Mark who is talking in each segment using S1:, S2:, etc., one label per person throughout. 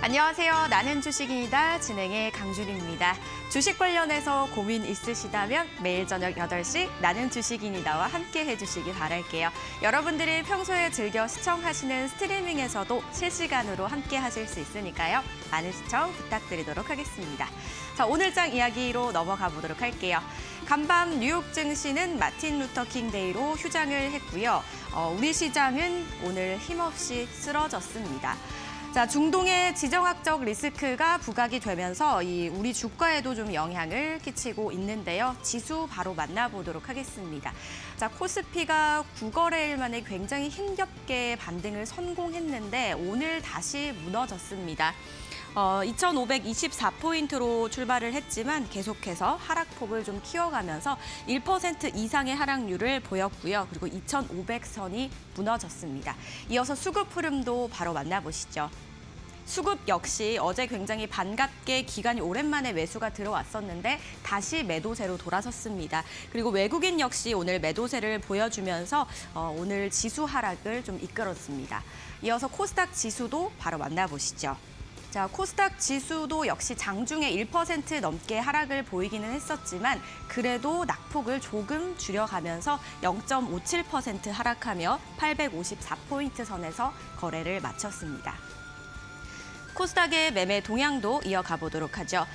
S1: 안녕하세요. 나는 주식인이다. 진행의 강준입니다. 주식 관련해서 고민 있으시다면 매일 저녁 8시 나는 주식인이다와 함께 해주시기 바랄게요. 여러분들이 평소에 즐겨 시청하시는 스트리밍에서도 실시간으로 함께 하실 수 있으니까요. 많은 시청 부탁드리도록 하겠습니다. 자, 오늘장 이야기로 넘어가 보도록 할게요. 간밤 뉴욕 증시는 마틴 루터킹 데이로 휴장을 했고요. 우리 시장은 오늘 힘없이 쓰러졌습니다. 자, 중동의 지정학적 리스크가 부각이 되면서 우리 주가에도 좀 영향을 끼치고 있는데요. 지수 바로 만나보도록 하겠습니다. 자, 코스피가 9거래일 만에 굉장히 힘겹게 반등을 성공했는데 오늘 다시 무너졌습니다. 2,524포인트로 출발을 했지만 계속해서 하락폭을 좀 키워가면서 1% 이상의 하락률을 보였고요. 그리고 2,500선이 무너졌습니다. 이어서 수급 흐름도 바로 만나보시죠. 수급 역시 어제 굉장히 반갑게 기관이 오랜만에 매수가 들어왔었는데 다시 매도세로 돌아섰습니다. 그리고 외국인 역시 오늘 매도세를 보여주면서 오늘 지수 하락을 좀 이끌었습니다. 이어서 코스닥 지수도 바로 만나보시죠. 자, 코스닥 지수도 역시 장중에 1% 넘게 하락을 보이기는 했었지만 그래도 낙폭을 조금 줄여가면서 0.57% 하락하며 854포인트 선에서 거래를 마쳤습니다. 코스닥의 매매 동향도 이어가 보도록 하죠.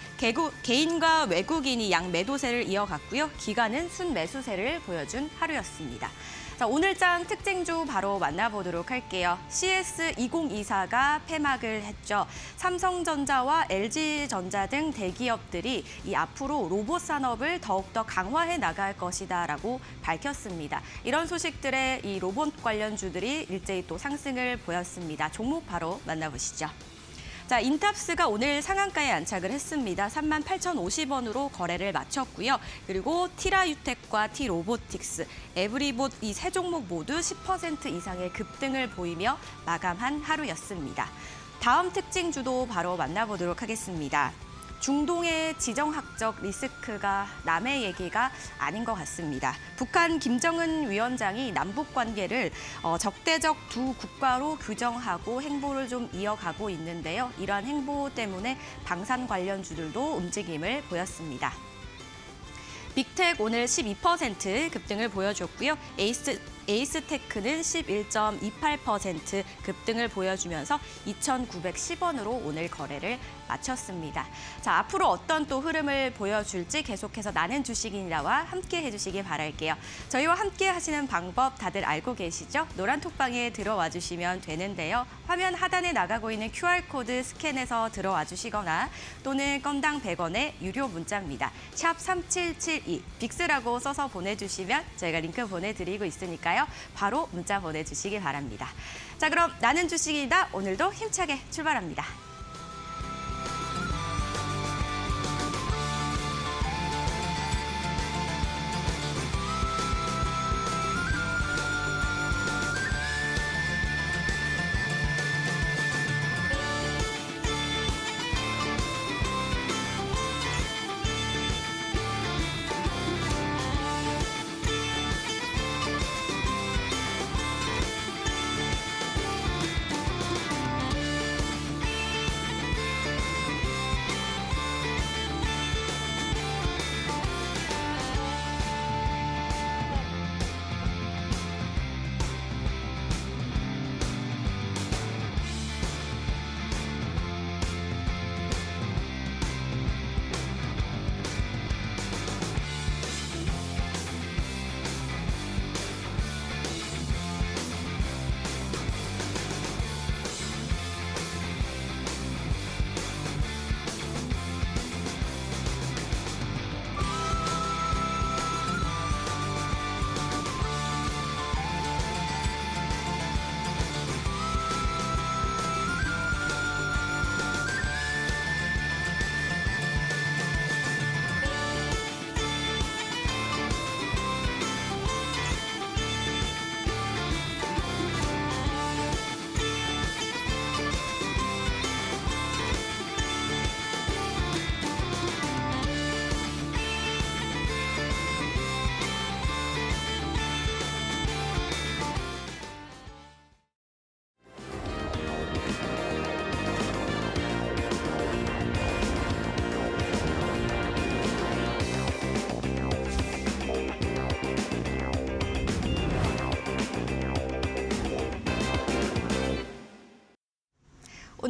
S1: 개인과 외국인이 양 매도세를 이어갔고요. 기관은 순매수세를 보여준 하루였습니다. 자, 오늘장 특징주 바로 만나보도록 할게요. CS2024가 폐막을 했죠. 삼성전자와 LG전자 등 대기업들이 앞으로 로봇 산업을 더욱더 강화해 나갈 것이다라고 밝혔습니다. 이런 소식들에 이 로봇 관련주들이 일제히 또 상승을 보였습니다. 종목 바로 만나보시죠. 자, 인탑스가 오늘 상한가에 안착을 했습니다. 38,050원으로 거래를 마쳤고요. 그리고 티라유텍과 티로보틱스, 에브리봇 이 세 종목 모두 10% 이상의 급등을 보이며 마감한 하루였습니다. 다음 특징주도 바로 만나보도록 하겠습니다. 중동의 지정학적 리스크가 남의 얘기가 아닌 것 같습니다. 북한 김정은 위원장이 남북 관계를 적대적 두 국가로 규정하고 행보를 좀 이어가고 있는데요. 이러한 행보 때문에 방산 관련주들도 움직임을 보였습니다. 빅텍 오늘 12% 급등을 보여줬고요. 에이스테크는 11.28% 급등을 보여주면서 2,910원으로 오늘 거래를 마쳤습니다. 자, 앞으로 어떤 또 흐름을 보여줄지 계속해서 나는 주식인이다와 함께 해주시기 바랄게요. 저희와 함께 하시는 방법 다들 알고 계시죠? 노란 톡방에 들어와 주시면 되는데요. 화면 하단에 나가고 있는 QR코드 스캔해서 들어와 주시거나 또는 건당 100원의 유료 문자입니다. 샵 3772 빅스라고 써서 보내주시면 저희가 링크 보내드리고 있으니까요. 바로 문자 보내주시기 바랍니다. 자, 그럼 나는 주식이다. 오늘도 힘차게 출발합니다.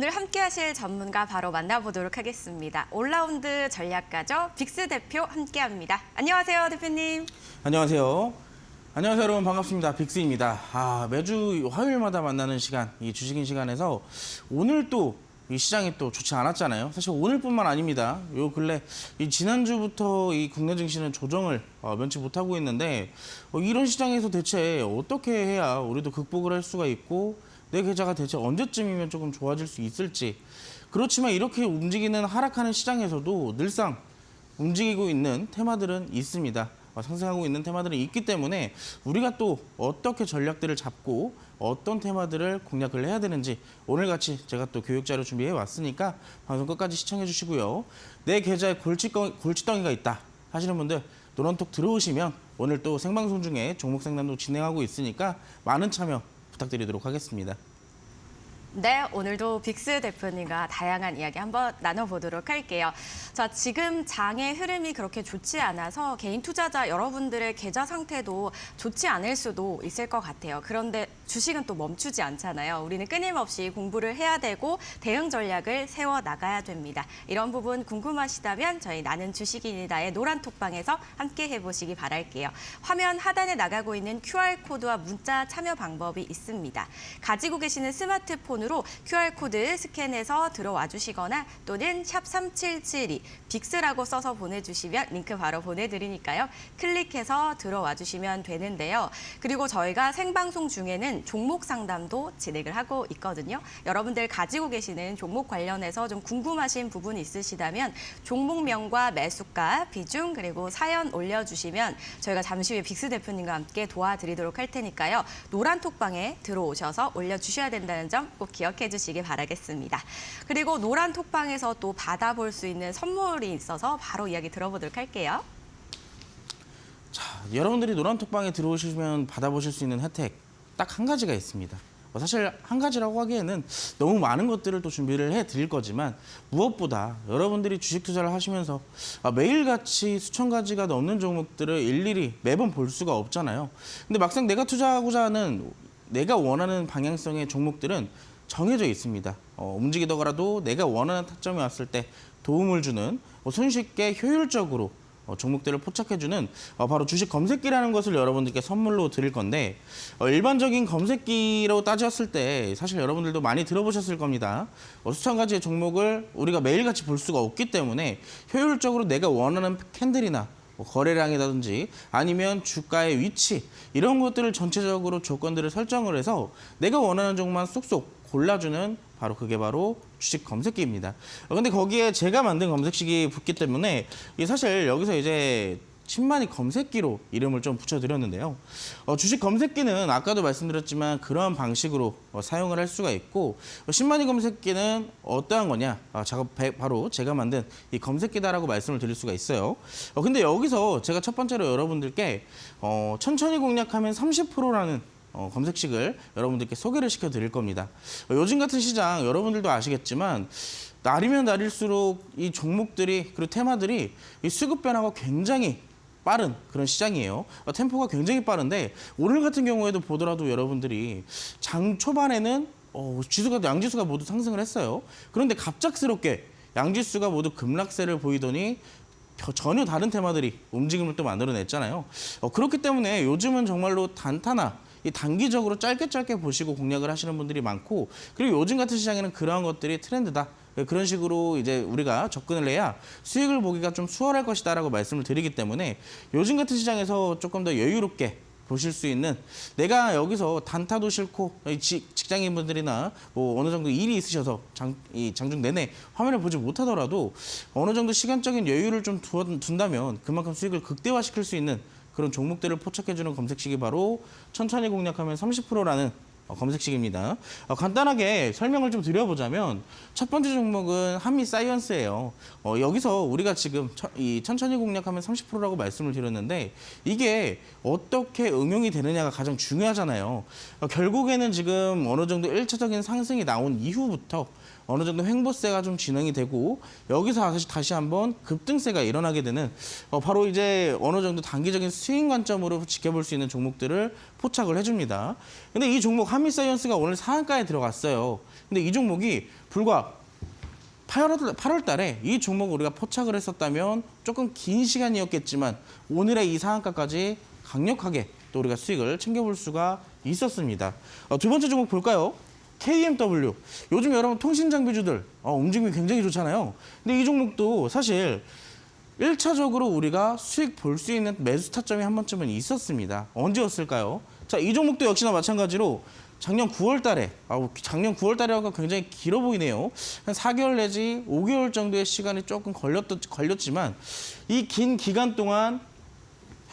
S1: 오늘 함께 하실 전문가 바로 만나보도록 하겠습니다. 올라운드 전략가죠. 빅스 대표 함께합니다. 안녕하세요, 대표님.
S2: 안녕하세요. 안녕하세요, 여러분. 반갑습니다. 빅스입니다. 매주 화요일마다 만나는 시간, 이 주식인 시간에서 오늘 또 이 시장이 또 좋지 않았잖아요. 사실 오늘뿐만 아닙니다. 요 근래 이 지난주부터 이 국내 증시는 조정을 면치 못하고 있는데 이런 시장에서 대체 어떻게 해야 우리도 극복을 할 수가 있고 내 계좌가 대체 언제쯤이면 조금 좋아질 수 있을지. 그렇지만 이렇게 움직이는 하락하는 시장에서도 늘상 움직이고 있는 테마들은 있습니다. 상승하고 있는 테마들은 있기 때문에 우리가 또 어떻게 전략들을 잡고 어떤 테마들을 공략을 해야 되는지 오늘같이 제가 또 교육자료 준비해 왔으니까 방송 끝까지 시청해 주시고요. 내 계좌에 골칫덩이가 있다 하시는 분들 노란톡 들어오시면 오늘 또 생방송 중에 종목 상담도 진행하고 있으니까 많은 참여 부탁드리도록 하겠습니다.
S1: 네, 오늘도 빅스 대표님과 다양한 이야기 한번 나눠보도록 할게요. 자, 지금 장의 흐름이 그렇게 좋지 않아서 개인 투자자 여러분들의 계좌 상태도 좋지 않을 수도 있을 것 같아요. 그런데 주식은 또 멈추지 않잖아요. 우리는 끊임없이 공부를 해야 되고 대응 전략을 세워 나가야 됩니다. 이런 부분 궁금하시다면 저희 나는 주식인이다의 노란 톡방에서 함께 해보시기 바랄게요. 화면 하단에 나가고 있는 QR코드와 문자 참여 방법이 있습니다. 가지고 계시는 스마트폰으로 QR코드 스캔해서 들어와 주시거나 또는 샵 3772 빅스라고 써서 보내주시면 링크 바로 보내드리니까요. 클릭해서 들어와 주시면 되는데요. 그리고 저희가 생방송 중에는 종목 상담도 진행을 하고 있거든요. 여러분들 가지고 계시는 종목 관련해서 좀 궁금하신 부분이 있으시다면 종목명과 매수가, 비중 그리고 사연 올려주시면 저희가 잠시 후에 빅스 대표님과 함께 도와드리도록 할 테니까요. 노란 톡방에 들어오셔서 올려주셔야 된다는 점 꼭 기억해 주시기 바라겠습니다. 그리고 노란 톡방에서 또 받아볼 수 있는 선물이 있어서 바로 이야기 들어보도록 할게요.
S2: 자, 여러분들이 노란 톡방에 들어오시면 받아보실 수 있는 혜택 딱 한 가지가 있습니다. 사실 한 가지라고 하기에는 너무 많은 것들을 또 준비를 해드릴 거지만 무엇보다 여러분들이 주식 투자를 하시면서 매일같이 수천 가지가 넘는 종목들을 일일이 매번 볼 수가 없잖아요. 근데 막상 내가 투자하고자 하는 내가 원하는 방향성의 종목들은 정해져 있습니다. 움직이더라도 내가 원하는 타점이 왔을 때 도움을 주는 손쉽게 효율적으로 종목들을 포착해주는 바로 주식 검색기라는 것을 여러분들께 선물로 드릴 건데 일반적인 검색기로 따졌을 때 사실 여러분들도 많이 들어보셨을 겁니다. 수천 가지의 종목을 우리가 매일같이 볼 수가 없기 때문에 효율적으로 내가 원하는 캔들이나 거래량이라든지 아니면 주가의 위치 이런 것들을 전체적으로 조건들을 설정을 해서 내가 원하는 종목만 쏙쏙 골라주는 그게 바로 주식 검색기입니다. 근데 거기에 제가 만든 검색식이 붙기 때문에 사실 여기서 이제 신만이 검색기로 이름을 좀 붙여드렸는데요. 주식 검색기는 아까도 말씀드렸지만 그런 방식으로 사용을 할 수가 있고 신만이 검색기는 어떠한 거냐? 바로 제가 만든 이 검색기다라고 말씀을 드릴 수가 있어요. 근데 여기서 제가 첫 번째로 여러분들께 천천히 공략하면 30%라는 검색식을 여러분들께 소개를 시켜드릴 겁니다. 요즘 같은 시장 여러분들도 아시겠지만 날이면 날일수록 이 종목들이 그리고 테마들이 이 수급 변화가 굉장히 빠른 그런 시장이에요. 템포가 굉장히 빠른데 오늘 같은 경우에도 보더라도 여러분들이 장 초반에는 양지수가 모두 상승을 했어요. 그런데 갑작스럽게 양지수가 모두 급락세를 보이더니 전혀 다른 테마들이 움직임을 또 만들어냈잖아요. 그렇기 때문에 요즘은 정말로 단타나 이 단기적으로 짧게 보시고 공략을 하시는 분들이 많고 그리고 요즘 같은 시장에는 그러한 것들이 트렌드다. 그런 식으로 이제 우리가 접근을 해야 수익을 보기가 좀 수월할 것이다라고 말씀을 드리기 때문에 요즘 같은 시장에서 조금 더 여유롭게 보실 수 있는 내가 여기서 단타도 싫고 직장인분들이나 뭐 어느 정도 일이 있으셔서 장중 내내 화면을 보지 못하더라도 어느 정도 시간적인 여유를 좀 둔다면 그만큼 수익을 극대화시킬 수 있는 그런 종목들을 포착해주는 검색식이 바로 천천히 공략하면 30%라는 검색식입니다. 간단하게 설명을 좀 드려보자면 첫 번째 종목은 한미사이언스예요. 여기서 우리가 지금 천천히 공략하면 30%라고 말씀을 드렸는데 이게 어떻게 응용이 되느냐가 가장 중요하잖아요. 결국에는 지금 어느 정도 1차적인 상승이 나온 이후부터 어느 정도 횡보세가 좀 진행이 되고 여기서 다시 한번 급등세가 일어나게 되는 바로 이제 어느 정도 단기적인 스윙 관점으로 지켜볼 수 있는 종목들을 포착을 해줍니다. 근데 이 종목 한미사이언스가 오늘 상한가에 들어갔어요. 근데 이 종목이 불과 8월 달에 이 종목을 우리가 포착을 했었다면 조금 긴 시간이었겠지만 오늘의 이 상한가까지 강력하게 또 우리가 수익을 챙겨볼 수가 있었습니다. 두 번째 종목 볼까요? KMW. 요즘 여러분 통신 장비주들 움직임이 굉장히 좋잖아요. 근데 이 종목도 사실 1차적으로 우리가 수익 볼 수 있는 매수 타점이 한 번쯤은 있었습니다. 언제였을까요? 자, 이 종목도 역시나 마찬가지로 작년 9월 달에, 작년 9월 달이라고 굉장히 길어 보이네요. 한 4개월 내지 5개월 정도의 시간이 조금 걸렸지만 이 긴 기간 동안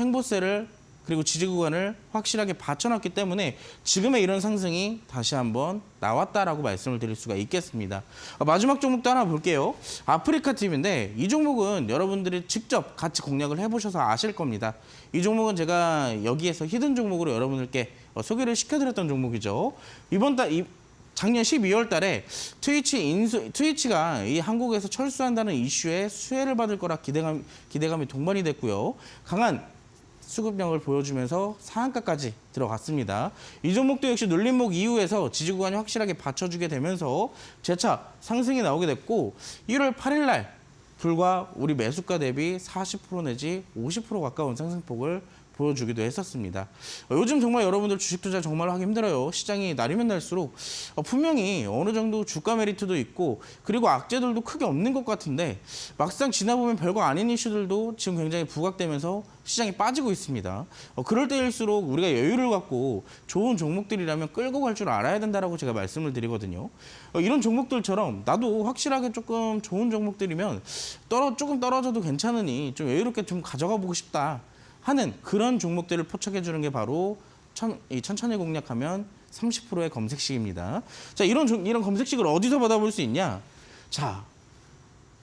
S2: 횡보세를 그리고 지지 구간을 확실하게 받쳐놨기 때문에 지금의 이런 상승이 다시 한번 나왔다라고 말씀을 드릴 수가 있겠습니다. 마지막 종목도 하나 볼게요. 아프리카 TV인데 이 종목은 여러분들이 직접 같이 공략을 해보셔서 아실 겁니다. 이 종목은 제가 여기에서 히든 종목으로 여러분들께 소개를 시켜드렸던 종목이죠. 작년 12월 달에 트위치가 이 한국에서 철수한다는 이슈에 수혜를 받을 거라 기대감이 동반이 됐고요. 강한 수급력을 보여주면서 상한가까지 들어갔습니다. 이 종목도 역시 눌림목 이후에서 지지 구간이 확실하게 받쳐주게 되면서 재차 상승이 나오게 됐고 1월 8일 날 불과 우리 매수가 대비 40% 내지 50% 가까운 상승폭을 보여주기도 했었습니다. 요즘 정말 여러분들 주식 투자 정말 하기 힘들어요. 시장이 날이면 날수록 분명히 어느 정도 주가 메리트도 있고 그리고 악재들도 크게 없는 것 같은데 막상 지나보면 별거 아닌 이슈들도 지금 굉장히 부각되면서 시장이 빠지고 있습니다. 그럴 때일수록 우리가 여유를 갖고 좋은 종목들이라면 끌고 갈 줄 알아야 된다라고 제가 말씀을 드리거든요. 이런 종목들처럼 나도 확실하게 조금 좋은 종목들이면 조금 떨어져도 괜찮으니 좀 여유롭게 좀 가져가 보고 싶다 하는 그런 종목들을 포착해 주는 게 바로 천천히 공략하면 30%의 검색식입니다. 자, 이런 검색식을 어디서 받아볼 수 있냐? 자,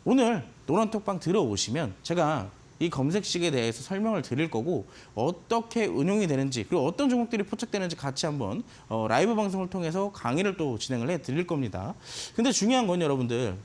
S2: 오늘 노란톡방 들어오시면 제가 이 검색식에 대해서 설명을 드릴 거고 어떻게 운용이 되는지 그리고 어떤 종목들이 포착되는지 같이 한번 라이브 방송을 통해서 강의를 또 진행을 해 드릴 겁니다. 근데 중요한 건 여러분들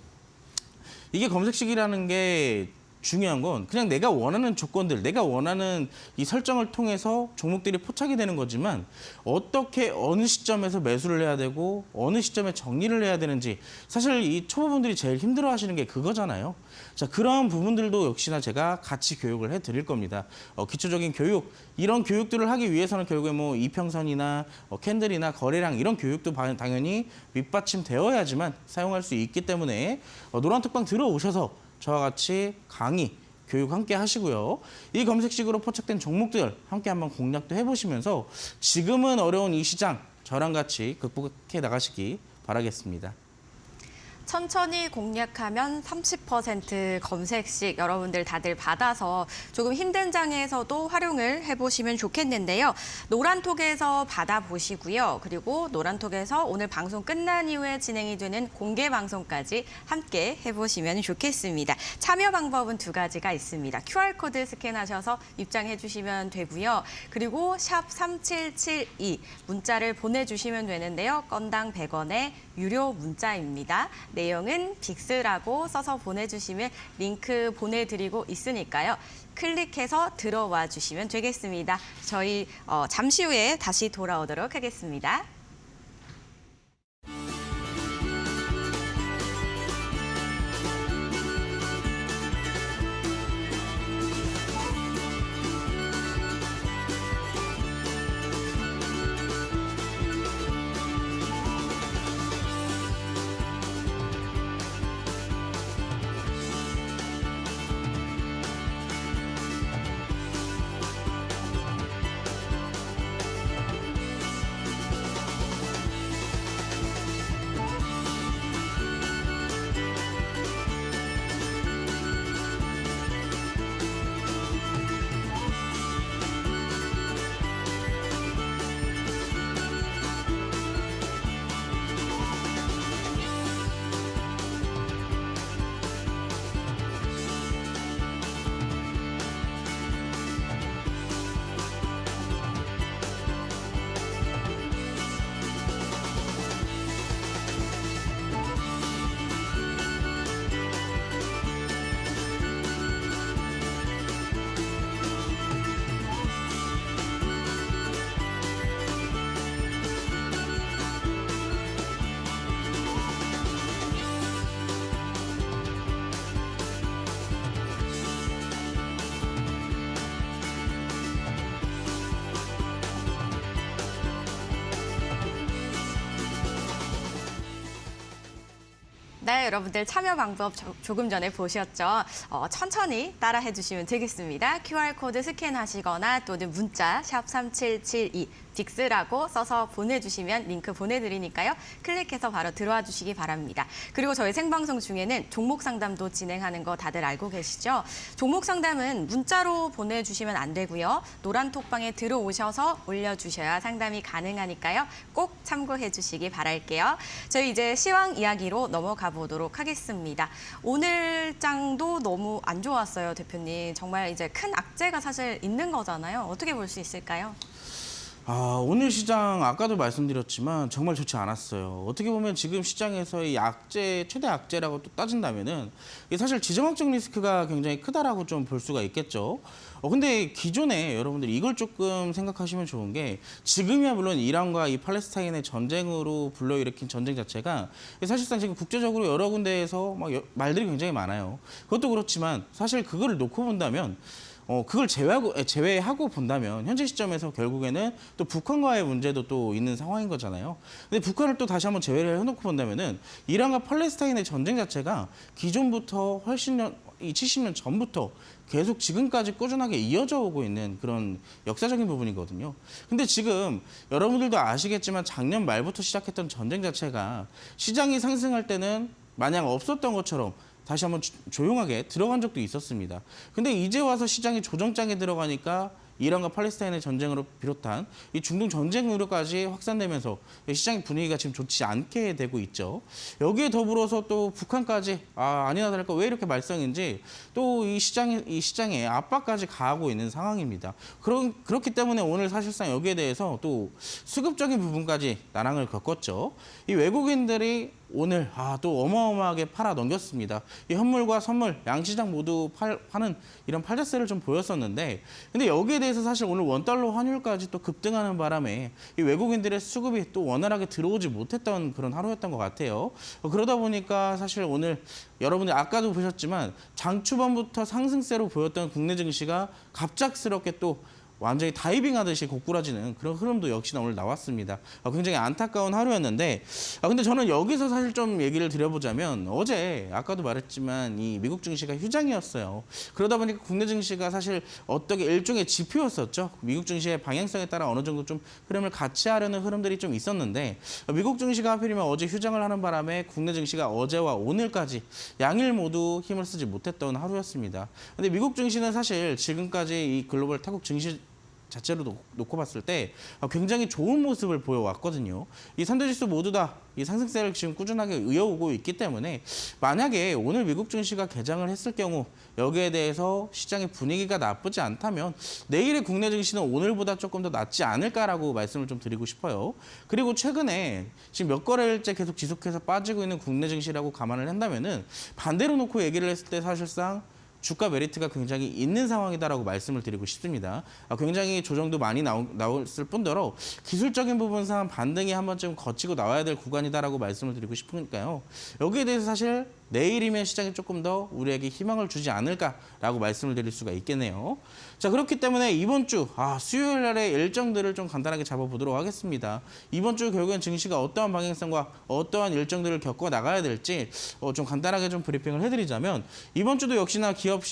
S2: 이게 검색식이라는 게 중요한 건 그냥 내가 원하는 조건들, 내가 원하는 이 설정을 통해서 종목들이 포착이 되는 거지만 어떻게 어느 시점에서 매수를 해야 되고 어느 시점에 정리를 해야 되는지 사실 이 초보분들이 제일 힘들어하시는 게 그거잖아요. 자, 그런 부분들도 역시나 제가 같이 교육을 해드릴 겁니다. 기초적인 교육, 이런 교육들을 하기 위해서는 결국에 뭐 이평선이나 캔들이나 거래량 이런 교육도 당연히 밑받침되어야지만 사용할 수 있기 때문에 노란톡방 들어오셔서 저와 같이 강의, 교육 함께 하시고요. 이 검색식으로 포착된 종목들 함께 한번 공략도 해보시면서 지금은 어려운 이 시장 저랑 같이 극복해 나가시기 바라겠습니다.
S1: 천천히 공략하면 30% 검색식 여러분들 다들 받아서 조금 힘든 장에서도 활용을 해보시면 좋겠는데요. 노란톡에서 받아보시고요. 그리고 노란톡에서 오늘 방송 끝난 이후에 진행이 되는 공개 방송까지 함께 해보시면 좋겠습니다. 참여 방법은 두 가지가 있습니다. QR코드 스캔하셔서 입장해 주시면 되고요. 그리고 샵 3772 문자를 보내주시면 되는데요. 건당 100원의 유료 문자입니다. 내용은 빅스라고 써서 보내주시면 링크 보내드리고 있으니까요. 클릭해서 들어와 주시면 되겠습니다. 저희 잠시 후에 다시 돌아오도록 하겠습니다. 있습니다. 여러분들 참여 방법 조금 전에 보셨죠? 천천히 따라해 주시면 되겠습니다. QR코드 스캔하시거나 또는 문자 샵 3772 빅스라고 써서 보내주시면 링크 보내드리니까요. 클릭해서 바로 들어와 주시기 바랍니다. 그리고 저희 생방송 중에는 종목 상담도 진행하는 거 다들 알고 계시죠? 종목 상담은 문자로 보내주시면 안 되고요. 노란 톡방에 들어오셔서 올려주셔야 상담이 가능하니까요. 꼭 참고해 주시기 바랄게요. 저희 이제 시황 이야기로 넘어가 보도록 하겠습니다. 오늘 장도 너무 안 좋았어요, 대표님. 정말 이제 큰 악재가 사실 있는 거잖아요. 어떻게 볼 수 있을까요?
S2: 오늘 시장 아까도 말씀드렸지만 정말 좋지 않았어요. 어떻게 보면 지금 시장에서의 악재, 최대 악재라고 또 따진다면은 이게 사실 지정학적 리스크가 굉장히 크다라고 좀 볼 수가 있겠죠. 근데 기존에 여러분들이 이걸 조금 생각하시면 좋은 게 지금이야 물론 이란과 이 팔레스타인의 전쟁으로 불러일으킨 전쟁 자체가 사실상 지금 국제적으로 여러 군데에서 막 말들이 굉장히 많아요. 그것도 그렇지만 사실 그거를 놓고 본다면 그걸 제외하고 본다면 현재 시점에서 결국에는 또 북한과의 문제도 또 있는 상황인 거잖아요. 근데 북한을 또 다시 한번 제외를 해놓고 본다면은 이란과 팔레스타인의 전쟁 자체가 기존부터 훨씬 이 70년 전부터 계속 지금까지 꾸준하게 이어져 오고 있는 그런 역사적인 부분이거든요. 근데 지금 여러분들도 아시겠지만 작년 말부터 시작했던 전쟁 자체가 시장이 상승할 때는 마냥 없었던 것처럼 다시 한번 조용하게 들어간 적도 있었습니다. 근데 이제 와서 시장이 조정장에 들어가니까 이란과 팔레스타인의 전쟁으로 비롯한 이 중동 전쟁 우려까지 확산되면서 시장 분위기가 지금 좋지 않게 되고 있죠. 여기에 더불어서 또 북한까지 아니나 다를까 왜 이렇게 말썽인지 또 이 시장에 압박까지 가하고 있는 상황입니다. 그렇기 때문에 오늘 사실상 여기에 대해서 또 수급적인 부분까지 난항을 겪었죠. 이 외국인들이 오늘 또 어마어마하게 팔아 넘겼습니다. 이 현물과 선물, 양시장 모두 파는 이런 팔자세를 좀 보였었는데 근데 여기에 대해서 사실 오늘 원달러 환율까지 또 급등하는 바람에 이 외국인들의 수급이 또 원활하게 들어오지 못했던 그런 하루였던 것 같아요. 그러다 보니까 사실 오늘 여러분들 아까도 보셨지만 장 초반부터 상승세로 보였던 국내 증시가 갑작스럽게 또 완전히 다이빙하듯이 고꾸라지는 그런 흐름도 역시나 오늘 나왔습니다. 굉장히 안타까운 하루였는데 근데 저는 여기서 사실 좀 얘기를 드려보자면 어제 아까도 말했지만 이 미국 증시가 휴장이었어요. 그러다 보니까 국내 증시가 사실 어떻게 일종의 지표였었죠. 미국 증시의 방향성에 따라 어느 정도 좀 흐름을 같이 하려는 흐름들이 좀 있었는데 미국 증시가 하필이면 어제 휴장을 하는 바람에 국내 증시가 어제와 오늘까지 양일 모두 힘을 쓰지 못했던 하루였습니다. 근데 미국 증시는 사실 지금까지 이 글로벌 타국 증시 자체로 놓고 봤을 때 굉장히 좋은 모습을 보여왔거든요. 이 3대 지수 모두 다 이 상승세를 지금 꾸준하게 이어오고 있기 때문에 만약에 오늘 미국 증시가 개장을 했을 경우 여기에 대해서 시장의 분위기가 나쁘지 않다면 내일의 국내 증시는 오늘보다 조금 더 낫지 않을까라고 말씀을 좀 드리고 싶어요. 그리고 최근에 지금 몇 거래일째 계속 지속해서 빠지고 있는 국내 증시라고 감안을 한다면은 반대로 놓고 얘기를 했을 때 사실상 주가 메리트가 굉장히 있는 상황이다라고 말씀을 드리고 싶습니다. 굉장히 조정도 많이 나왔을 뿐더러 기술적인 부분상 반등이 한 번쯤 거치고 나와야 될 구간이다라고 말씀을 드리고 싶으니까요. 여기에 대해서 사실 내일이면 시장이 조금 더 우리에게 희망을 주지 않을까라고 말씀을 드릴 수가 있겠네요. 자, 그렇기 때문에 이번 주 수요일 날의 일정들을 좀 간단하게 잡아보도록 하겠습니다. 이번 주 결국엔 증시가 어떠한 방향성과 어떠한 일정들을 겪어 나가야 될지 좀 간단하게 좀 브리핑을 해드리자면 이번 주도 역시나 기업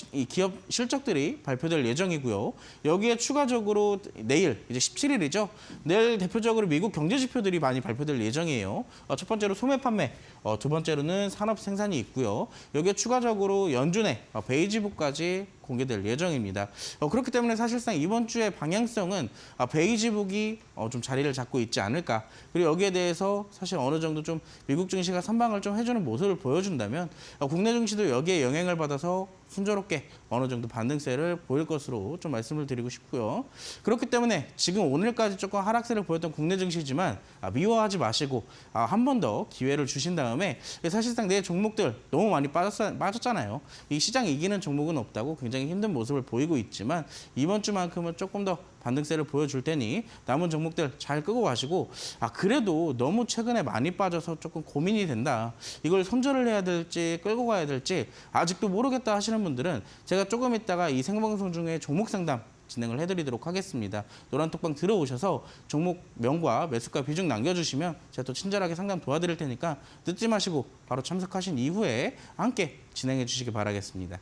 S2: 실적들이 발표될 예정이고요. 여기에 추가적으로 내일 이제 17일이죠. 내일 대표적으로 미국 경제 지표들이 많이 발표될 예정이에요. 첫 번째로 소매 판매, 두 번째로는 산업 생산이 있고요. 여기에 추가적으로 연준의 베이지북까지 공개될 예정입니다. 그렇기 때문에 사실상 이번 주의 방향성은 베이지북이 좀 자리를 잡고 있지 않을까. 그리고 여기에 대해서 사실 어느 정도 좀 미국 증시가 선방을 좀 해주는 모습을 보여준다면 국내 증시도 여기에 영향을 받아서 순조롭게 어느 정도 반등세를 보일 것으로 좀 말씀을 드리고 싶고요. 그렇기 때문에 지금 오늘까지 조금 하락세를 보였던 국내 증시지만 미워하지 마시고 한 번 더 기회를 주신 다음에 사실상 내 종목들 너무 많이 빠졌잖아요. 이 시장 이기는 종목은 없다고 굉장히 힘든 모습을 보이고 있지만 이번 주만큼은 조금 더 반등세를 보여줄 테니 남은 종목들 잘 끄고 가시고 그래도 너무 최근에 많이 빠져서 조금 고민이 된다. 이걸 손절을 해야 될지 끌고 가야 될지 아직도 모르겠다 하시는 분들은 제가 조금 있다가 이 생방송 중에 종목 상담 진행을 해드리도록 하겠습니다. 노란톡방 들어오셔서 종목명과 매수가 비중 남겨주시면 제가 또 친절하게 상담 도와드릴 테니까 늦지 마시고 바로 참석하신 이후에 함께 진행해 주시기 바라겠습니다.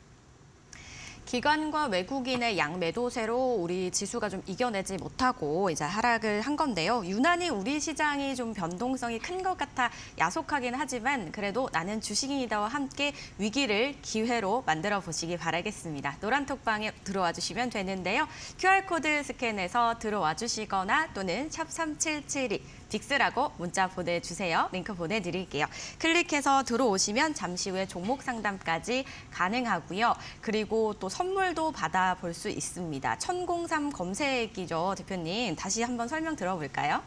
S1: 기관과 외국인의 양매도세로 우리 지수가 좀 이겨내지 못하고 이제 하락을 한 건데요. 유난히 우리 시장이 좀 변동성이 큰 것 같아 야속하긴 하지만 그래도 나는 주식인이다와 함께 위기를 기회로 만들어 보시기 바라겠습니다. 노란톡방에 들어와 주시면 되는데요. QR코드 스캔해서 들어와 주시거나 또는 샵 3772 빅스라고 문자 보내주세요. 링크 보내드릴게요. 클릭해서 들어오시면 잠시 후에 종목 상담까지 가능하고요. 그리고 또 선물도 받아볼 수 있습니다. 1003 검색이죠, 대표님. 다시 한번 설명 들어볼까요?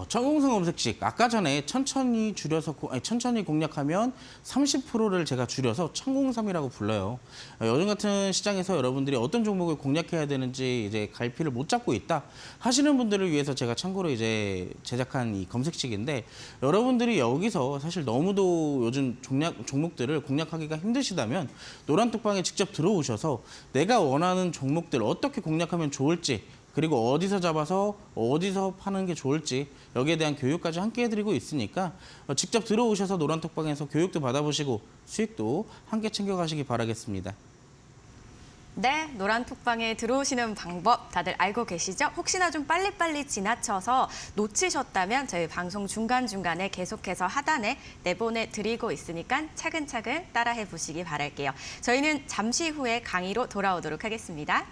S2: 천공성 검색식 아까 전에 천천히 공략하면 30%를 제가 줄여서 1003이라고 불러요. 요즘 같은 시장에서 여러분들이 어떤 종목을 공략해야 되는지 이제 갈피를 못 잡고 있다 하시는 분들을 위해서 제가 참고로 이제 제작한 이 검색식인데 여러분들이 여기서 사실 너무도 요즘 종목들을 공략하기가 힘드시다면 노란톡방에 직접 들어오셔서 내가 원하는 종목들 어떻게 공략하면 좋을지 그리고 어디서 잡아서 어디서 파는 게 좋을지 여기에 대한 교육까지 함께 해드리고 있으니까 직접 들어오셔서 노란톡방에서 교육도 받아보시고 수익도 함께 챙겨가시기 바라겠습니다.
S1: 네, 노란톡방에 들어오시는 방법 다들 알고 계시죠? 혹시나 좀 빨리빨리 지나쳐서 놓치셨다면 저희 방송 중간중간에 계속해서 하단에 내보내드리고 있으니까 차근차근 따라해 보시기 바랄게요. 저희는 잠시 후에 강의로 돌아오도록 하겠습니다.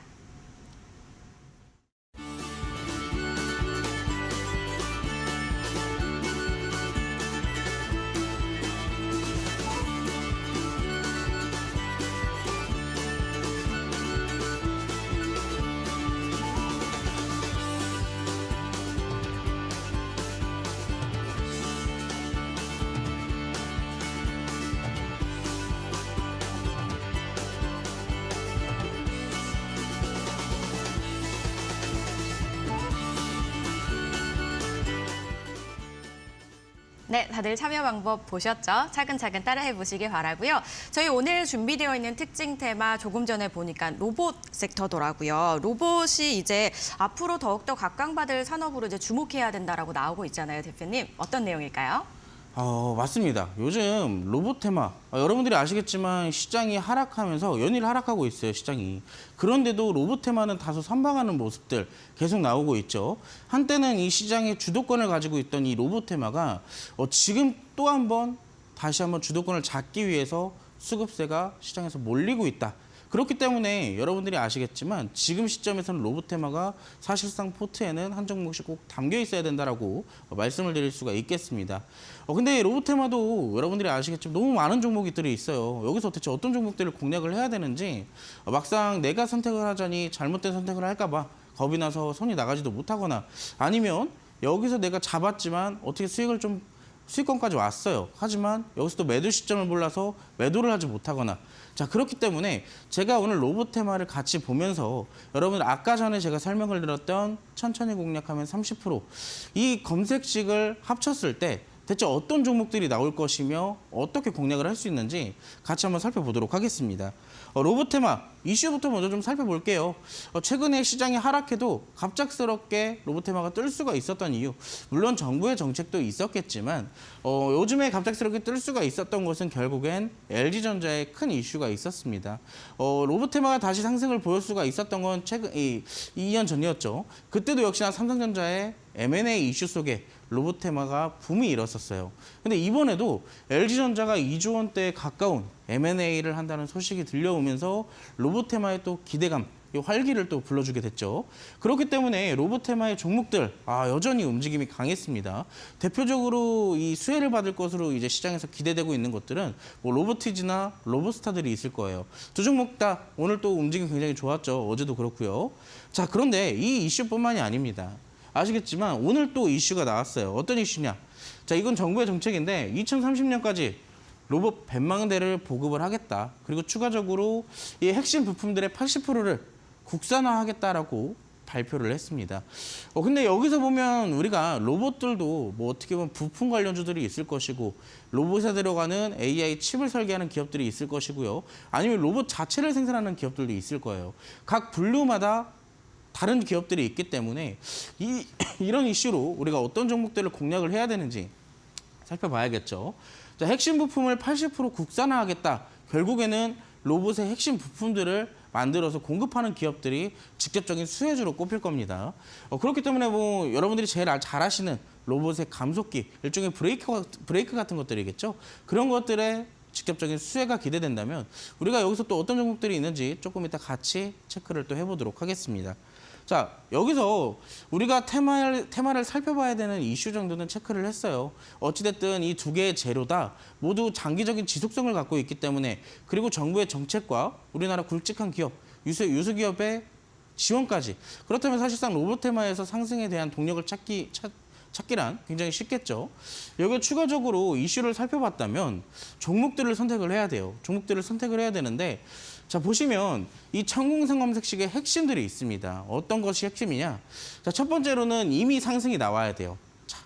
S1: 네, 다들 참여 방법 보셨죠? 차근차근 따라해 보시기 바라고요. 저희 오늘 준비되어 있는 특징 테마 조금 전에 보니까 로봇 섹터더라고요. 로봇이 이제 앞으로 더욱더 각광받을 산업으로 이제 주목해야 된다라고 나오고 있잖아요, 대표님. 어떤 내용일까요?
S2: 맞습니다. 요즘 로봇 테마 여러분들이 아시겠지만 시장이 하락하면서 연일 하락하고 있어요, 시장이. 그런데도 로봇 테마는 다소 선방하는 모습들 계속 나오고 있죠. 한때는 이 시장의 주도권을 가지고 있던 이 로봇 테마가 지금 또 다시 한번 주도권을 잡기 위해서 수급세가 시장에서 몰리고 있다. 그렇기 때문에 여러분들이 아시겠지만 지금 시점에서는 로봇 테마가 사실상 포트에는 한 종목씩 꼭 담겨 있어야 된다라고 말씀을 드릴 수가 있겠습니다. 근데 로봇 테마도 여러분들이 아시겠지만 너무 많은 종목들이 있어요. 여기서 대체 어떤 종목들을 공략을 해야 되는지 막상 내가 선택을 하자니 잘못된 선택을 할까 봐 겁이 나서 손이 나가지도 못하거나 아니면 여기서 내가 잡았지만 어떻게 수익권까지 왔어요. 하지만 여기서 또 매도 시점을 몰라서 매도를 하지 못하거나 자 그렇기 때문에 제가 오늘 로봇 테마를 같이 보면서 여러분 아까 전에 제가 설명을 드렸던 천천히 공략하면 30%이 검색식을 합쳤을 때 대체 어떤 종목들이 나올 것이며 어떻게 공략을 할 수 있는지 같이 한번 살펴보도록 하겠습니다. 로봇 테마 이슈부터 먼저 좀 살펴볼게요. 최근에 시장이 하락해도 갑작스럽게 로봇 테마가 뜰 수가 있었던 이유 물론 정부의 정책도 있었겠지만 요즘에 갑작스럽게 뜰 수가 있었던 것은 결국엔 LG전자의 큰 이슈가 있었습니다. 로봇 테마가 다시 상승을 보일 수가 있었던 건 최근 2년 전이었죠. 그때도 역시나 삼성전자의 M&A 이슈 속에 로봇 테마가 붐이 일었었어요. 근데 이번에도 LG전자가 2조 원대에 가까운 M&A를 한다는 소식이 들려오면서 로봇 테마의 또 기대감, 이 활기를 또 불러주게 됐죠. 그렇기 때문에 로봇 테마의 종목들 여전히 움직임이 강했습니다. 대표적으로 이 수혜를 받을 것으로 이제 시장에서 기대되고 있는 것들은 로보티즈나 로보스타들이 있을 거예요. 두 종목 다 오늘 또 움직임 굉장히 좋았죠. 어제도 그렇고요. 자, 그런데 이 이슈뿐만이 아닙니다. 아시겠지만 오늘 또 이슈가 나왔어요. 어떤 이슈냐? 자, 이건 정부의 정책인데 2030년까지 로봇 100만 대를 보급을 하겠다. 그리고 추가적으로 이 핵심 부품들의 80%를 국산화하겠다라고 발표를 했습니다. 근데 여기서 보면 우리가 로봇들도 어떻게 보면 부품 관련주들이 있을 것이고 로봇에 들어가는 AI 칩을 설계하는 기업들이 있을 것이고요. 아니면 로봇 자체를 생산하는 기업들도 있을 거예요. 각 분류마다 다른 기업들이 있기 때문에 이런 이슈로 우리가 어떤 종목들을 공략을 해야 되는지 살펴봐야겠죠. 자, 핵심 부품을 80% 국산화하겠다. 결국에는 로봇의 핵심 부품들을 만들어서 공급하는 기업들이 직접적인 수혜주로 꼽힐 겁니다. 그렇기 때문에 뭐 여러분들이 제일 잘 아시는 로봇의 감속기, 일종의 브레이크 같은 것들이겠죠. 그런 것들의 직접적인 수혜가 기대된다면 우리가 여기서 또 어떤 종목들이 있는지 조금 이따 같이 체크를 또 해보도록 하겠습니다. 자, 여기서 우리가 테마를 살펴봐야 되는 이슈 정도는 체크를 했어요. 어찌됐든 이 두 개의 재료다 모두 장기적인 지속성을 갖고 있기 때문에, 그리고 정부의 정책과 우리나라 굵직한 기업, 유수기업의 지원까지, 그렇다면 사실상 로봇 테마에서 상승에 대한 동력을 찾기란 굉장히 쉽겠죠. 여기에 추가적으로 이슈를 살펴봤다면 종목들을 선택을 해야 돼요. 종목들을 선택을 해야 되는데, 자, 보시면 이 천공산 검색식의 핵심들이 있습니다. 어떤 것이 핵심이냐? 자, 첫 번째로는 이미 상승이 나와야 돼요. 자,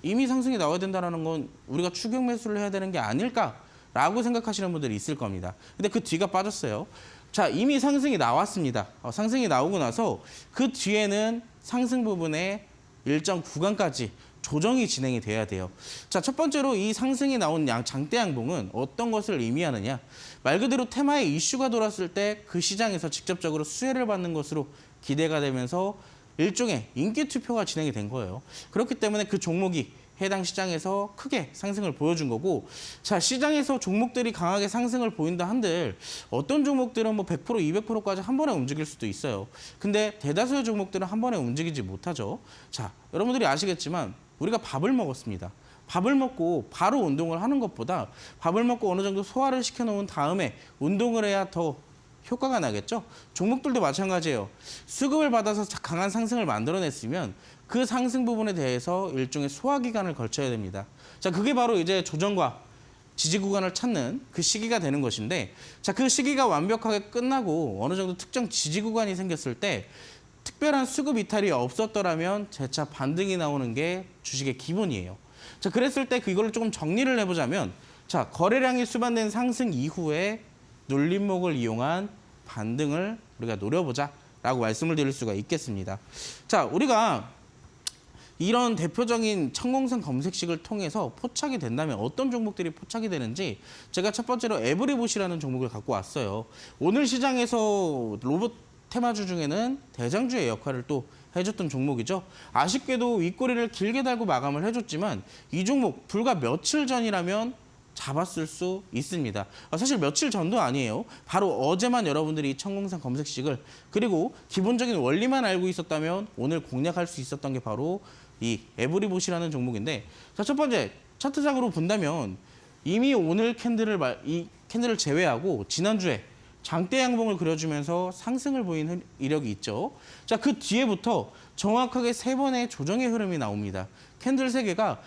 S2: 이미 상승이 나와야 된다는 건 우리가 추격 매수를 해야 되는 게 아닐까라고 생각하시는 분들이 있을 겁니다. 근데 그 뒤가 빠졌어요. 자, 이미 상승이 나왔습니다. 상승이 나오고 나서 그 뒤에는 상승 부분에 일정 구간까지 조정이 진행이 돼야 돼요. 자, 첫 번째로 이 상승이 나온 장대 양봉은 어떤 것을 의미하느냐? 말 그대로 테마의 이슈가 돌았을 때 그 시장에서 직접적으로 수혜를 받는 것으로 기대가 되면서 일종의 인기 투표가 진행이 된 거예요. 그렇기 때문에 그 종목이 해당 시장에서 크게 상승을 보여준 거고, 자, 시장에서 종목들이 강하게 상승을 보인다 한들 어떤 종목들은 뭐 100%, 200%까지 한 번에 움직일 수도 있어요. 근데 대다수의 종목들은 한 번에 움직이지 못하죠. 자, 여러분들이 아시겠지만 우리가 밥을 먹었습니다. 밥을 먹고 바로 운동을 하는 것보다 밥을 먹고 어느 정도 소화를 시켜놓은 다음에 운동을 해야 더 효과가 나겠죠. 종목들도 마찬가지예요. 수급을 받아서 강한 상승을 만들어냈으면 그 상승 부분에 대해서 일종의 소화 기간을 거쳐야 됩니다. 자, 그게 바로 이제 조정과 지지 구간을 찾는 그 시기가 되는 것인데, 자, 그 시기가 완벽하게 끝나고 어느 정도 특정 지지 구간이 생겼을 때 특별한 수급 이탈이 없었더라면 재차 반등이 나오는 게 주식의 기본이에요. 자, 그랬을 때 그거를 조금 정리를 해보자면, 자, 거래량이 수반된 상승 이후에 눌림목을 이용한 반등을 우리가 노려보자라고 말씀을 드릴 수가 있겠습니다. 자, 우리가 이런 대표적인 천공산 검색식을 통해서 포착이 된다면 어떤 종목들이 포착이 되는지 제가 첫 번째로 에브리봇이라는 종목을 갖고 왔어요. 오늘 시장에서 로봇 테마주 중에는 대장주의 역할을 또 해줬던 종목이죠. 아쉽게도 윗꼬리를 길게 달고 마감을 해줬지만 이 종목 불과 며칠 전이라면 잡았을 수 있습니다. 사실 며칠 전도 아니에요. 바로 어제만 여러분들이 이 천공산 검색식을, 그리고 기본적인 원리만 알고 있었다면 오늘 공략할 수 있었던 게 바로 이 에브리봇이라는 종목인데, 자, 첫 번째 차트상으로 본다면 이미 오늘 이 캔들을 제외하고 지난주에 장대 양봉을 그려주면서 상승을 보인 이력이 있죠. 자, 그 뒤에부터 정확하게 3번의 조정의 흐름이 나옵니다. 캔들 3개가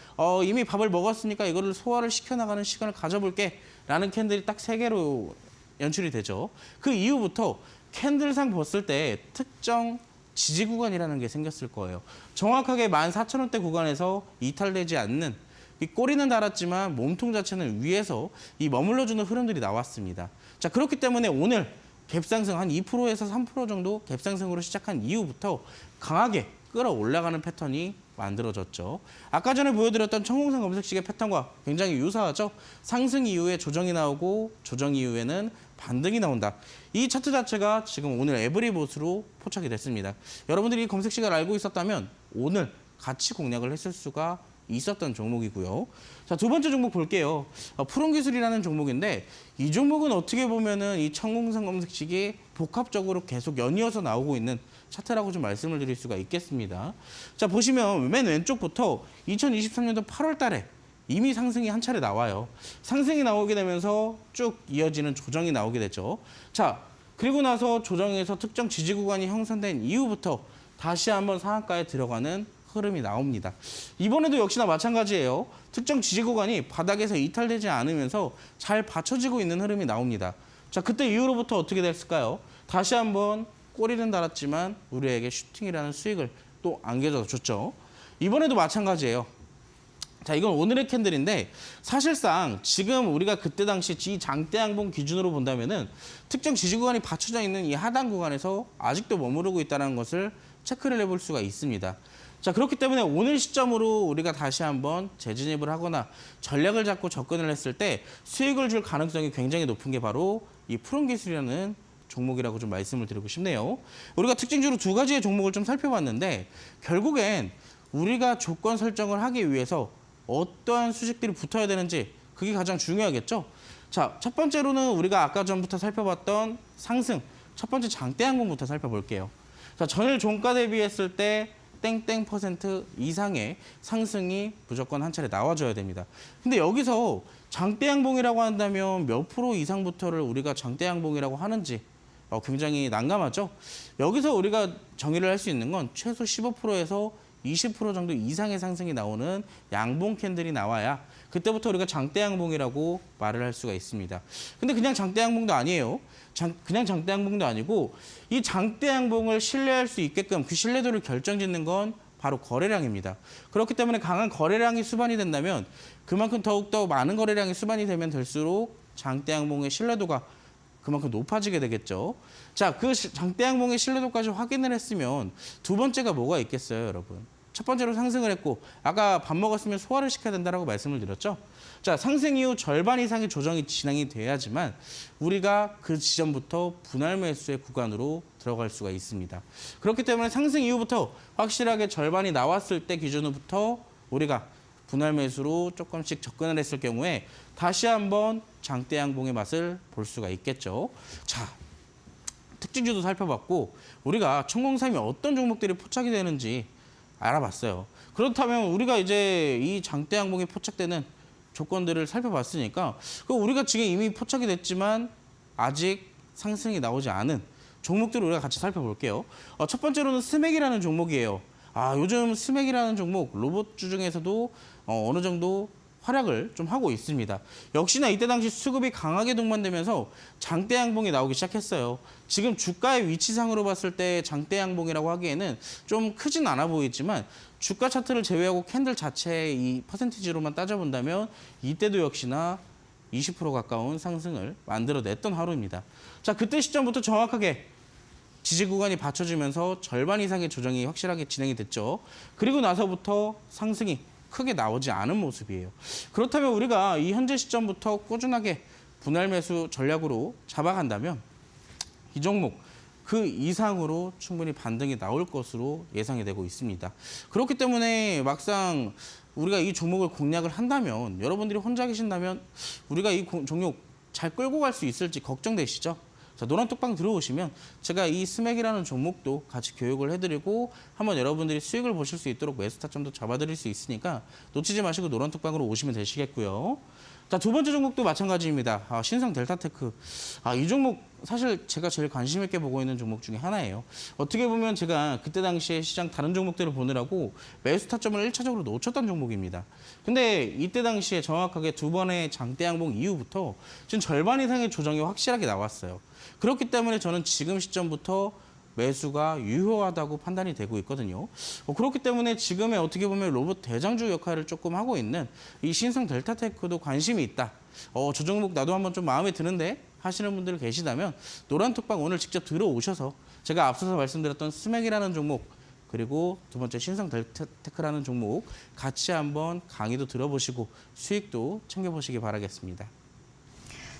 S2: 이미 밥을 먹었으니까 이거를 소화를 시켜나가는 시간을 가져볼게 라는 캔들이 딱 3개로 연출이 되죠. 그 이후부터 캔들상 봤을 때 특정 지지 구간이라는 게 생겼을 거예요. 정확하게 14,000원대 구간에서 이탈되지 않는, 이 꼬리는 달았지만 몸통 자체는 위에서 이 머물러주는 흐름들이 나왔습니다. 자, 그렇기 때문에 오늘 갭상승 한 2%에서 3% 정도 갭상승으로 시작한 이후부터 강하게 끌어올라가는 패턴이 만들어졌죠. 아까 전에 보여드렸던 천공산 검색식의 패턴과 굉장히 유사하죠. 상승 이후에 조정이 나오고 조정 이후에는 반등이 나온다. 이 차트 자체가 지금 오늘 에브리봇으로 포착이 됐습니다. 여러분들이 이 검색식을 알고 있었다면 오늘 같이 공략을 했을 수가 있었던 종목이고요. 자, 두 번째 종목 볼게요. 푸른기술이라는 종목인데 이 종목은 어떻게 보면은 이 천공산 검색식이 복합적으로 계속 연이어서 나오고 있는 차트라고 좀 말씀을 드릴 수가 있겠습니다. 자, 보시면 맨 왼쪽부터 2023년도 8월 달에 이미 상승이 한 차례 나와요. 상승이 나오게 되면서 쭉 이어지는 조정이 나오게 되죠. 자, 그리고 나서 조정에서 특정 지지 구간이 형성된 이후부터 다시 한번 상한가에 들어가는 흐름이 나옵니다. 이번에도 역시나 마찬가지예요. 특정 지지 구간이 바닥에서 이탈되지 않으면서 잘 받쳐지고 있는 흐름이 나옵니다. 자, 그때 이후로부터 어떻게 됐을까요? 다시 한번 꼬리는 달았지만 우리에게 슈팅이라는 수익을 또 안겨줬죠. 이번에도 마찬가지예요. 자, 이건 오늘의 캔들인데 사실상 지금 우리가 그때 당시 이 장대양봉 기준으로 본다면은 특정 지지 구간이 받쳐져 있는 이 하단 구간에서 아직도 머무르고 있다는 것을 체크를 해볼 수가 있습니다. 자, 그렇기 때문에 오늘 시점으로 우리가 다시 한번 재진입을 하거나 전략을 잡고 접근을 했을 때 수익을 줄 가능성이 굉장히 높은 게 바로 이 푸른기술이라는 종목이라고 좀 말씀을 드리고 싶네요. 우리가 특징주로 두 가지의 종목을 좀 살펴봤는데 결국엔 우리가 조건 설정을 하기 위해서 어떠한 수식들이 붙어야 되는지 그게 가장 중요하겠죠. 자, 첫 번째로는 우리가 아까 전부터 살펴봤던 상승, 첫 번째 장대양봉부터 살펴볼게요. 자, 전일 종가 대비했을 때 땡땡 퍼센트 이상의 상승이 무조건 한 차례 나와줘야 됩니다. 근데 여기서 장대양봉이라고 한다면 몇 프로 이상부터를 우리가 장대양봉이라고 하는지 굉장히 난감하죠. 여기서 우리가 정의를 할 수 있는 건 최소 15%에서 20% 정도 이상의 상승이 나오는 양봉 캔들이 나와야 그때부터 우리가 장대양봉이라고 말을 할 수가 있습니다. 근데 그냥 장대양봉도 아니에요. 그냥 장대양봉도 아니고 이 장대양봉을 신뢰할 수 있게끔 그 신뢰도를 결정짓는 건 바로 거래량입니다. 그렇기 때문에 강한 거래량이 수반이 된다면 그만큼 더욱더 많은 거래량이 수반이 되면 될수록 장대양봉의 신뢰도가 그만큼 높아지게 되겠죠. 자, 그 장대양봉의 신뢰도까지 확인을 했으면 두 번째가 뭐가 있겠어요, 여러분? 첫 번째로 상승을 했고 아까 밥 먹었으면 소화를 시켜야 된다라고 말씀을 드렸죠. 자, 상승 이후 절반 이상의 조정이 진행이 돼야지만 우리가 그 지점부터 분할 매수의 구간으로 들어갈 수가 있습니다. 그렇기 때문에 상승 이후부터 확실하게 절반이 나왔을 때 기준으로부터 우리가 분할 매수로 조금씩 접근을 했을 경우에 다시 한번 장대양봉의 맛을 볼 수가 있겠죠. 자, 특징주도 살펴봤고 우리가 천공삼이 어떤 종목들이 포착이 되는지 알아봤어요. 그렇다면 우리가 이제 이 장대양봉에 포착되는 조건들을 살펴봤으니까 우리가 지금 이미 포착이 됐지만 아직 상승이 나오지 않은 종목들을 우리가 같이 살펴볼게요. 첫 번째로는 스맥이라는 종목이에요. 요즘 스맥이라는 종목 로봇주 중에서도 어느 정도 활약을 좀 하고 있습니다. 역시나 이때 당시 수급이 강하게 동반되면서 장대양봉이 나오기 시작했어요. 지금 주가의 위치상으로 봤을 때 장대양봉이라고 하기에는 좀 크진 않아 보이지만 주가 차트를 제외하고 캔들 자체의 이 퍼센티지로만 따져본다면 이때도 역시나 20% 가까운 상승을 만들어냈던 하루입니다. 자, 그때 시점부터 정확하게 지지 구간이 받쳐지면서 절반 이상의 조정이 확실하게 진행이 됐죠. 그리고 나서부터 상승이 크게 나오지 않은 모습이에요. 그렇다면 우리가 이 현재 시점부터 꾸준하게 분할 매수 전략으로 잡아간다면 이 종목 그 이상으로 충분히 반등이 나올 것으로 예상이 되고 있습니다. 그렇기 때문에 막상 우리가 이 종목을 공략을 한다면 여러분들이 혼자 계신다면 우리가 이 종목 잘 끌고 갈 수 있을지 걱정되시죠? 자, 노란톡방 들어오시면 제가 이 스맥이라는 종목도 같이 교육을 해드리고 한번 여러분들이 수익을 보실 수 있도록 매수 타점도 잡아드릴 수 있으니까 놓치지 마시고 노란톡방으로 오시면 되시겠고요. 자, 두 번째 종목도 마찬가지입니다. 신성 델타테크. 이 종목 사실 제가 제일 관심 있게 보고 있는 종목 중에 하나예요. 어떻게 보면 제가 그때 당시에 시장 다른 종목들을 보느라고 매수 타점을 1차적으로 놓쳤던 종목입니다. 근데 이때 당시에 정확하게 두 번의 장대양봉 이후부터 지금 절반 이상의 조정이 확실하게 나왔어요. 그렇기 때문에 저는 지금 시점부터 매수가 유효하다고 판단이 되고 있거든요. 그렇기 때문에 지금의 어떻게 보면 로봇 대장주 역할을 조금 하고 있는 이 신성 델타테크도 관심이 있다. 저 종목 나도 한번 좀 마음에 드는데 하시는 분들 계시다면 노란톡방 오늘 직접 들어오셔서 제가 앞서서 말씀드렸던 스맥이라는 종목 그리고 두 번째 신성 델타테크라는 종목 같이 한번 강의도 들어보시고 수익도 챙겨보시기 바라겠습니다.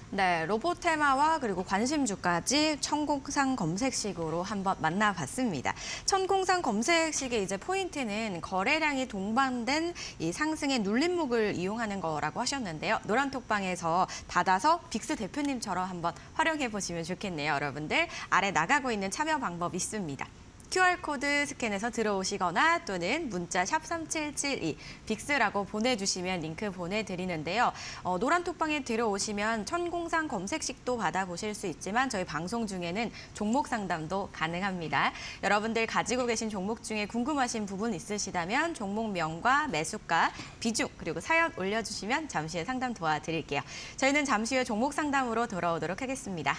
S1: 네, 로봇 테마와 그리고 관심주까지 천공상 검색식으로 한번 만나봤습니다. 천공상 검색식의 이제 포인트는 거래량이 동반된 이 상승의 눌림목을 이용하는 거라고 하셨는데요. 노란톡방에서 받아서 빅스 대표님처럼 한번 활용해 보시면 좋겠네요, 여러분들. 아래 나가고 있는 참여 방법 있습니다. QR코드 스캔해서 들어오시거나 또는 문자 샵 3772 빅스라고 보내주시면 링크 보내드리는데요. 노란톡방에 들어오시면 천공상 검색식도 받아보실 수 있지만 저희 방송 중에는 종목 상담도 가능합니다. 여러분들 가지고 계신 종목 중에 궁금하신 부분 있으시다면 종목명과 매수가, 비중 그리고 사연 올려주시면 잠시 후에 상담 도와드릴게요. 저희는 잠시 후에 종목 상담으로 돌아오도록 하겠습니다.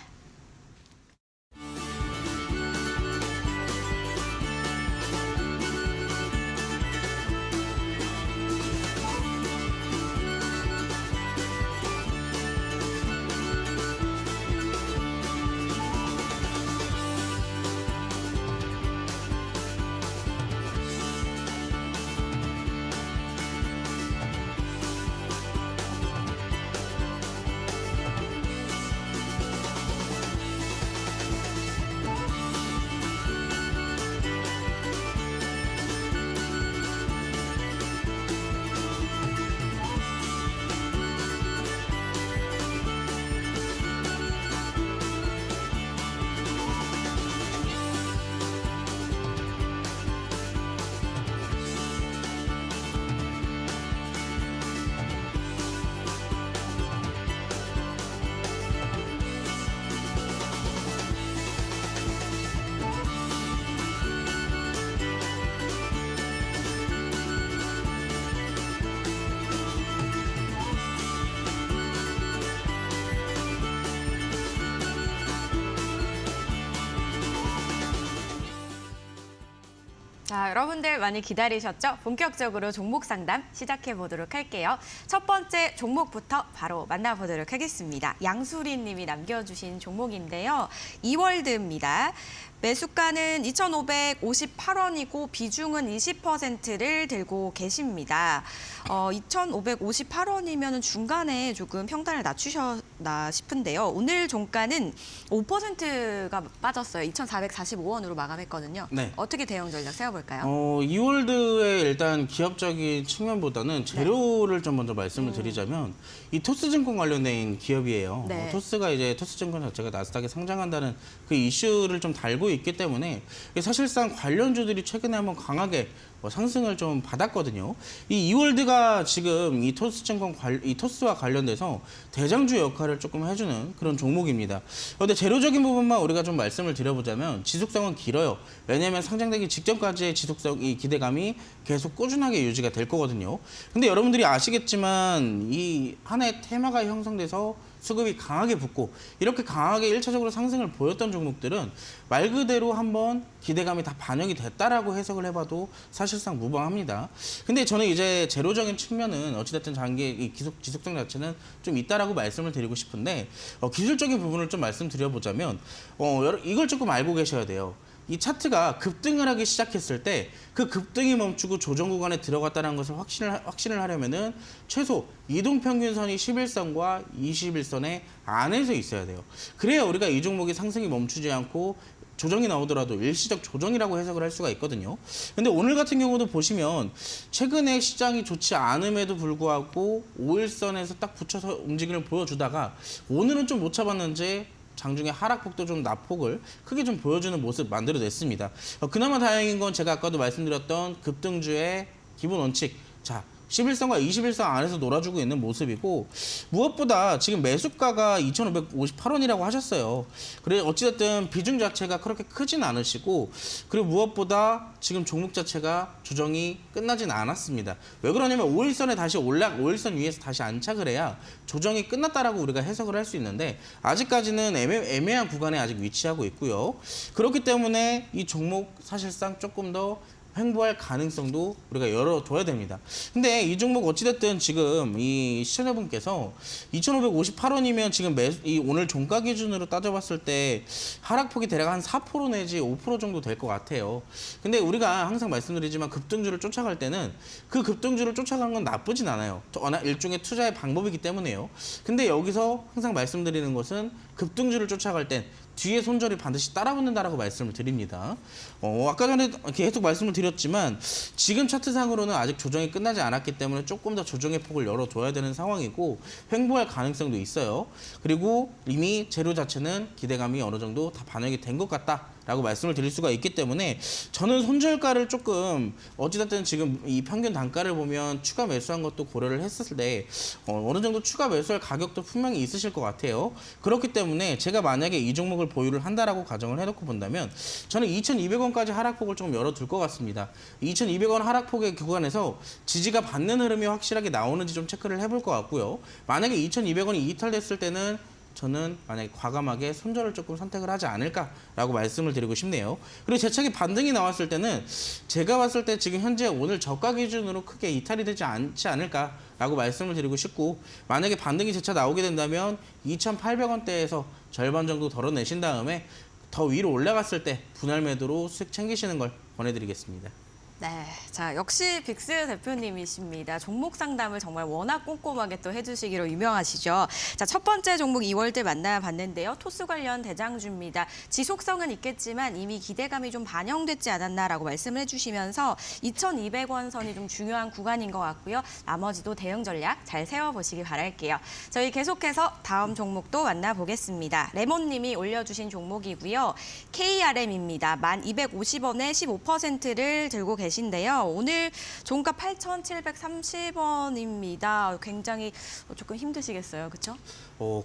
S1: 자, 여러분들 많이 기다리셨죠? 본격적으로 종목 상담 시작해 보도록 할게요. 첫 번째 종목부터 바로 만나보도록 하겠습니다. 양수리 님이 남겨주신 종목인데요. 이월드입니다. 매수가는 2,558원이고 비중은 20%를 들고 계십니다. 2,558원이면 중간에 조금 평단을 낮추셨나 싶은데요. 오늘 종가는 5%가 빠졌어요. 2,445원으로 마감했거든요.
S2: 네.
S1: 어떻게 대응 전략 세워볼까요?
S2: 이월드의 일단 기업적인 측면보다는 재료를 좀 먼저 말씀을 드리자면 이 토스증권 관련된 기업이에요.
S1: 네.
S2: 토스가 이제 토스증권 자체가 나스닥에 상장한다는 그 이슈를 좀 달고 있기 때문에 사실상 관련주들이 최근에 한번 강하게 상승을 좀 받았거든요. 이 이월드가 지금 이 토스와 관련돼서 대장주 역할을 조금 해주는 그런 종목입니다. 그런데 재료적인 부분만 우리가 좀 말씀을 드려보자면 지속성은 길어요. 왜냐하면 상장되기 직전까지의 이 기대감이 계속 꾸준하게 유지가 될 거거든요. 근데 여러분들이 아시겠지만 이 하나의 테마가 형성돼서 수급이 강하게 붙고 이렇게 강하게 1차적으로 상승을 보였던 종목들은 말 그대로 한번 기대감이 다 반영이 됐다라고 해석을 해봐도 사실상 무방합니다. 근데 저는 이제 재료적인 측면은 어찌됐든 이 지속성 자체는 좀 있다라고 말씀을 드리고 싶은데 기술적인 부분을 좀 말씀드려보자면 이걸 조금 알고 계셔야 돼요. 이 차트가 급등을 하기 시작했을 때 그 급등이 멈추고 조정 구간에 들어갔다는 것을 확신을 하려면은 최소 이동평균선이 11선과 21선의 안에서 있어야 돼요. 그래야 우리가 이 종목의 상승이 멈추지 않고 조정이 나오더라도 일시적 조정이라고 해석을 할 수가 있거든요. 근데 오늘 같은 경우도 보시면 최근에 시장이 좋지 않음에도 불구하고 5일선에서 딱 붙여서 움직임을 보여주다가 오늘은 좀 못 잡았는지 장중에 하락폭도 좀 낙폭을 크게 좀 보여주는 모습 만들어냈습니다. 그나마 다행인 건 제가 아까도 말씀드렸던 급등주의 기본 원칙. 자, 11선과 21선 안에서 놀아주고 있는 모습이고 무엇보다 지금 매수가가 2,558원이라고 하셨어요. 그래 어찌됐든 비중 자체가 그렇게 크진 않으시고 그리고 무엇보다 지금 종목 자체가 조정이 끝나진 않았습니다. 왜 그러냐면 5일선에 다시 5일선 위에서 다시 안착을 해야 조정이 끝났다라고 우리가 해석을 할 수 있는데 아직까지는 애매한 구간에 아직 위치하고 있고요. 그렇기 때문에 이 종목 사실상 조금 더 횡보할 가능성도 우리가 열어둬야 됩니다. 근데 이 종목 어찌됐든 지금 이 시청자분께서 2,558원이면 지금 오늘 종가 기준으로 따져봤을 때 하락폭이 대략 한 4% 내지 5% 정도 될 것 같아요. 근데 우리가 항상 말씀드리지만 급등주를 쫓아갈 때는 그 급등주를 쫓아가는 건 나쁘진 않아요. 일종의 투자의 방법이기 때문에요. 근데 여기서 항상 말씀드리는 것은 급등주를 쫓아갈 땐 뒤에 손절이 반드시 따라붙는다라고 말씀을 드립니다. 아까 전에 계속 말씀을 드렸지만 지금 차트상으로는 아직 조정이 끝나지 않았기 때문에 조금 더 조정의 폭을 열어줘야 되는 상황이고 횡보할 가능성도 있어요. 그리고 이미 재료 자체는 기대감이 어느 정도 다 반영이 된 것 같다라고 말씀을 드릴 수가 있기 때문에 저는 손절가를 조금 어찌됐든 지금 이 평균 단가를 보면 추가 매수한 것도 고려를 했을 때 어느 정도 추가 매수할 가격도 분명히 있으실 것 같아요. 그렇기 때문에 제가 만약에 이 종목을 보유를 한다라고 가정을 해놓고 본다면 저는 2,200원까지 하락폭을 좀 열어둘 것 같습니다. 2,200원 하락폭의 구간에서 지지가 받는 흐름이 확실하게 나오는지 좀 체크를 해볼 것 같고요. 만약에 2,200원이 이탈됐을 때는 저는 만약에 과감하게 손절을 조금 선택을 하지 않을까라고 말씀을 드리고 싶네요. 그리고 제 차기 반등이 나왔을 때는 제가 봤을 때 지금 현재 오늘 저가 기준으로 크게 이탈이 되지 않지 않을까라고 말씀을 드리고 싶고 만약에 반등이 재차 나오게 된다면 2,800원대에서 절반 정도 덜어내신 다음에 더 위로 올라갔을 때 분할 매도로 수익 챙기시는 걸 권해드리겠습니다.
S1: 네, 자 역시 빅스 대표님이십니다. 종목 상담을 정말 워낙 꼼꼼하게 또 해주시기로 유명하시죠. 자, 첫 번째 종목 이월드 만나봤는데요. 토스 관련 대장주입니다. 지속성은 있겠지만 이미 기대감이 좀 반영됐지 않았나라고 말씀을 해주시면서 2,200원 선이 좀 중요한 구간인 것 같고요. 나머지도 대응 전략 잘 세워보시기 바랄게요. 저희 계속해서 다음 종목도 만나보겠습니다. 레몬님이 올려주신 종목이고요. KRM입니다. 1,250원에 15%를 들고 계신데요. 오늘 종가 8,730원입니다. 굉장히 조금 힘드시겠어요, 그렇죠?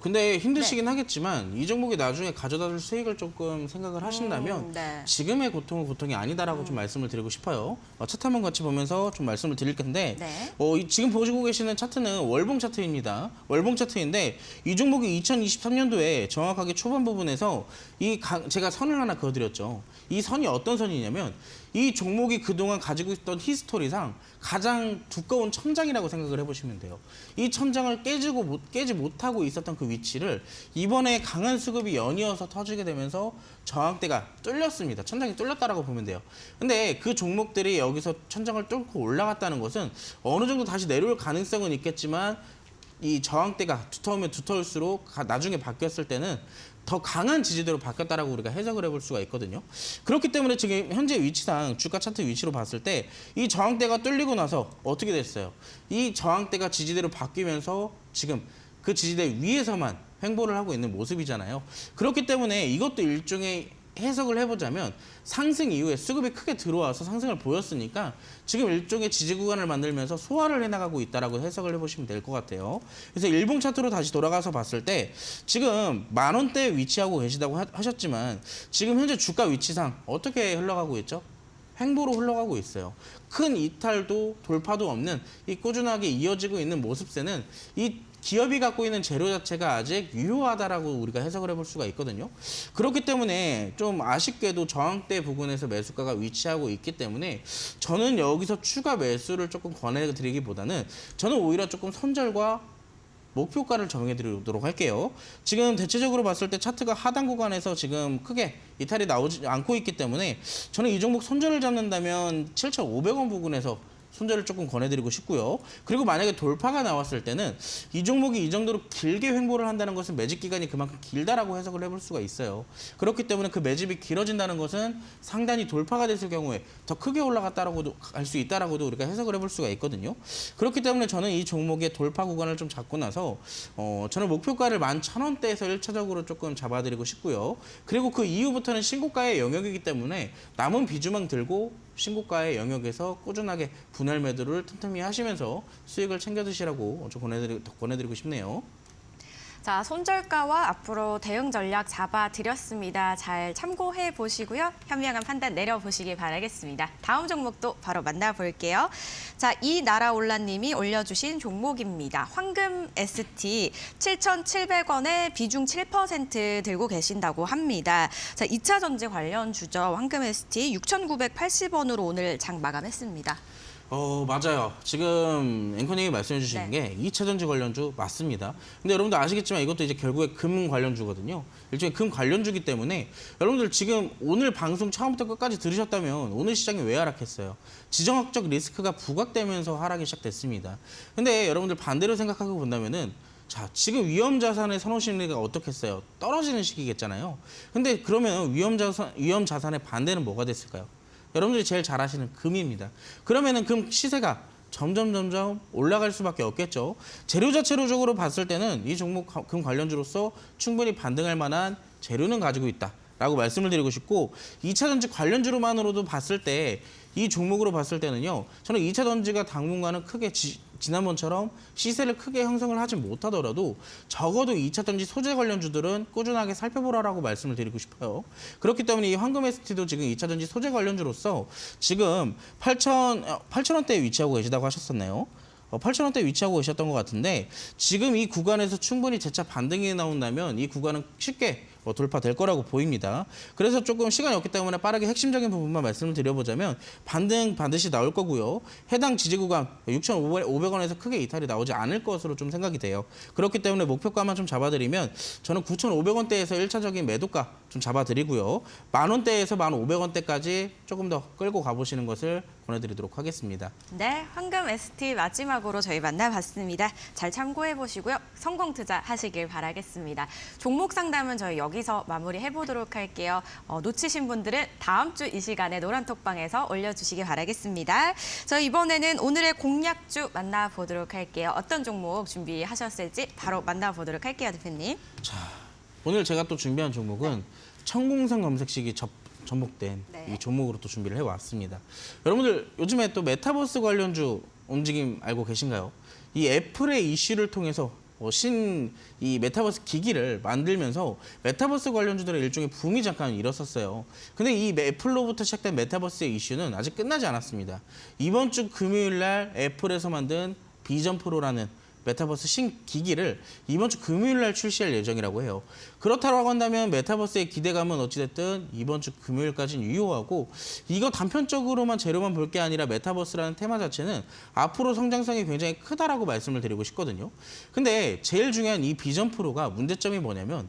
S2: 근데 힘드시긴 하겠지만 이 종목이 나중에 가져다 줄 수익을 조금 생각을 하신다면
S1: 네.
S2: 지금의 고통은 고통이 아니다라고 좀 말씀을 드리고 싶어요. 차트 한번 같이 보면서 좀 말씀을 드릴 건데
S1: 네.
S2: 지금 보시고 계시는 차트는 월봉 차트입니다. 월봉 차트인데 이 종목이 2023년도에 정확하게 초반 부분에서 제가 선을 하나 그어드렸죠. 이 선이 어떤 선이냐면 이 종목이 그동안 가지고 있던 히스토리상 가장 두꺼운 천장이라고 생각을 해보시면 돼요. 이 천장을 깨지 못하고 있었던 그 위치를 이번에 강한 수급이 연이어서 터지게 되면서 저항대가 뚫렸습니다. 천장이 뚫렸다라고 보면 돼요. 근데 그 종목들이 여기서 천장을 뚫고 올라갔다는 것은 어느 정도 다시 내려올 가능성은 있겠지만 이 저항대가 두터우면 두터울수록 나중에 바뀌었을 때는 더 강한 지지대로 바뀌었다라고 우리가 해석을 해볼 수가 있거든요. 그렇기 때문에 지금 현재 위치상 주가 차트 위치로 봤을 때 이 저항대가 뚫리고 나서 어떻게 됐어요? 이 저항대가 지지대로 바뀌면서 지금 그 지지대 위에서만 횡보를 하고 있는 모습이잖아요. 그렇기 때문에 이것도 일종의 해석을 해보자면 상승 이후에 수급이 크게 들어와서 상승을 보였으니까 지금 일종의 지지 구간을 만들면서 소화를 해나가고 있다라고 해석을 해보시면 될 것 같아요. 그래서 일봉 차트로 다시 돌아가서 봤을 때 지금 10,000원대에 위치하고 계시다고 하셨지만 지금 현재 주가 위치상 어떻게 흘러가고 있죠? 횡보로 흘러가고 있어요. 큰 이탈도 돌파도 없는 이 꾸준하게 이어지고 있는 모습세는 이 기업이 갖고 있는 재료 자체가 아직 유효하다라고 우리가 해석을 해볼 수가 있거든요. 그렇기 때문에 좀 아쉽게도 저항대 부근에서 매수가가 위치하고 있기 때문에 저는 여기서 추가 매수를 조금 권해드리기보다는 저는 오히려 조금 손절과 목표가를 정해드리도록 할게요. 지금 대체적으로 봤을 때 차트가 하단 구간에서 지금 크게 이탈이 나오지 않고 있기 때문에 저는 이 종목 손절을 잡는다면 7,500원 부근에서 손절을 조금 권해드리고 싶고요. 그리고 만약에 돌파가 나왔을 때는 이 종목이 이 정도로 길게 횡보를 한다는 것은 매집 기간이 그만큼 길다라고 해석을 해볼 수가 있어요. 그렇기 때문에 그 매집이 길어진다는 것은 상단이 돌파가 됐을 경우에 더 크게 올라갔다라고도 할 수 있다라고도 우리가 해석을 해볼 수가 있거든요. 그렇기 때문에 저는 이 종목의 돌파 구간을 좀 잡고 나서 저는 목표가를 11,000원대에서 1차적으로 조금 잡아드리고 싶고요. 그리고 그 이후부터는 신고가의 영역이기 때문에 남은 비중만 들고 신고가의 영역에서 꾸준하게 분할 매도를 틈틈이 하시면서 수익을 챙겨 드시라고 좀 권해드리고 싶네요.
S1: 자, 손절가와 앞으로 대응 전략 잡아드렸습니다. 잘 참고해 보시고요. 현명한 판단 내려보시기 바라겠습니다. 다음 종목도 바로 만나볼게요. 자, 이나라올라님이 올려주신 종목입니다. 황금 ST 7,700원에 비중 7% 들고 계신다고 합니다. 자, 2차 전지 관련 주죠. 황금 ST 6,980원으로 오늘 장 마감했습니다.
S2: 맞아요. 지금 앵커님이 말씀해 주시는 게 2차 전지 관련주 맞습니다. 근데 여러분들 아시겠지만 이것도 이제 결국에 금 관련주거든요. 일종의 금 관련주기 때문에 여러분들 지금 오늘 방송 처음부터 끝까지 들으셨다면 오늘 시장이 왜 하락했어요? 지정학적 리스크가 부각되면서 하락이 시작됐습니다. 근데 여러분들 반대로 생각하고 본다면은 자, 지금 위험 자산의 선호 심리가 어떻겠어요? 떨어지는 시기겠잖아요. 근데 그러면 위험 자산의 반대는 뭐가 됐을까요? 여러분들이 제일 잘 아시는 금입니다. 그러면은 금 시세가 점점 올라갈 수밖에 없겠죠. 재료 자체적으로 봤을 때는 이 종목 금 관련주로서 충분히 반등할 만한 재료는 가지고 있다라고 말씀을 드리고 싶고 2차 전지 관련주로만으로도 봤을 때 이 종목으로 봤을 때는요. 저는 2차 전지가 당분간은 크게 지난번처럼 시세를 크게 형성을 하지 못하더라도 적어도 2차 전지 소재 관련주들은 꾸준하게 살펴보라라고 말씀을 드리고 싶어요. 그렇기 때문에 이 황금 ST도 지금 2차 전지 소재 관련주로서 지금 8,000원대에 위치하고 계시다고 하셨었나요? 8,000원대 위치하고 계셨던 것 같은데 지금 이 구간에서 충분히 재차 반등이 나온다면 이 구간은 쉽게 돌파될 거라고 보입니다. 그래서 조금 시간이 없기 때문에 빠르게 핵심적인 부분만 말씀을 드려보자면 반등 반드시 나올 거고요. 해당 지지 구간 6,500원에서 크게 이탈이 나오지 않을 것으로 좀 생각이 돼요. 그렇기 때문에 목표가만 좀 잡아드리면 저는 9,500원대에서 1차적인 매도가 좀 잡아드리고요. 10,000원대에서 1,500원대까지 조금 더 끌고 가보시는 것을 권해드리도록 하겠습니다.
S1: 네, 황금 ST 마지막으로 저희 만나봤습니다. 잘 참고해 보시고요. 성공 투자 하시길 바라겠습니다. 종목 상담은 저희 여기서 마무리해 보도록 할게요. 놓치신 분들은 다음 주 이 시간에 노란톡방에서 올려주시기 바라겠습니다. 저희 이번에는 오늘의 공략주 만나보도록 할게요. 어떤 종목 준비하셨을지 바로 만나보도록 할게요, 대표님.
S2: 자, 오늘 제가 또 준비한 종목은 천공선 검색식이 접목된 이 종목으로 또 준비를 해왔습니다. 여러분들 요즘에 또 메타버스 관련주 움직임 알고 계신가요? 이 애플의 이슈를 통해서 이 메타버스 기기를 만들면서 메타버스 관련주들의 일종의 붐이 잠깐 일었었어요. 근데 이 애플로부터 시작된 메타버스의 이슈는 아직 끝나지 않았습니다. 이번 주 금요일 날 애플에서 만든 비전 프로라는 메타버스 신기기를 이번 주 금요일 날 출시할 예정이라고 해요. 그렇다고 한다면 메타버스의 기대감은 어찌됐든 이번 주 금요일까지는 유효하고, 이거 단편적으로만 재료만 볼 게 아니라 메타버스라는 테마 자체는 앞으로 성장성이 굉장히 크다라고 말씀을 드리고 싶거든요. 근데 제일 중요한 이 비전 프로가 문제점이 뭐냐면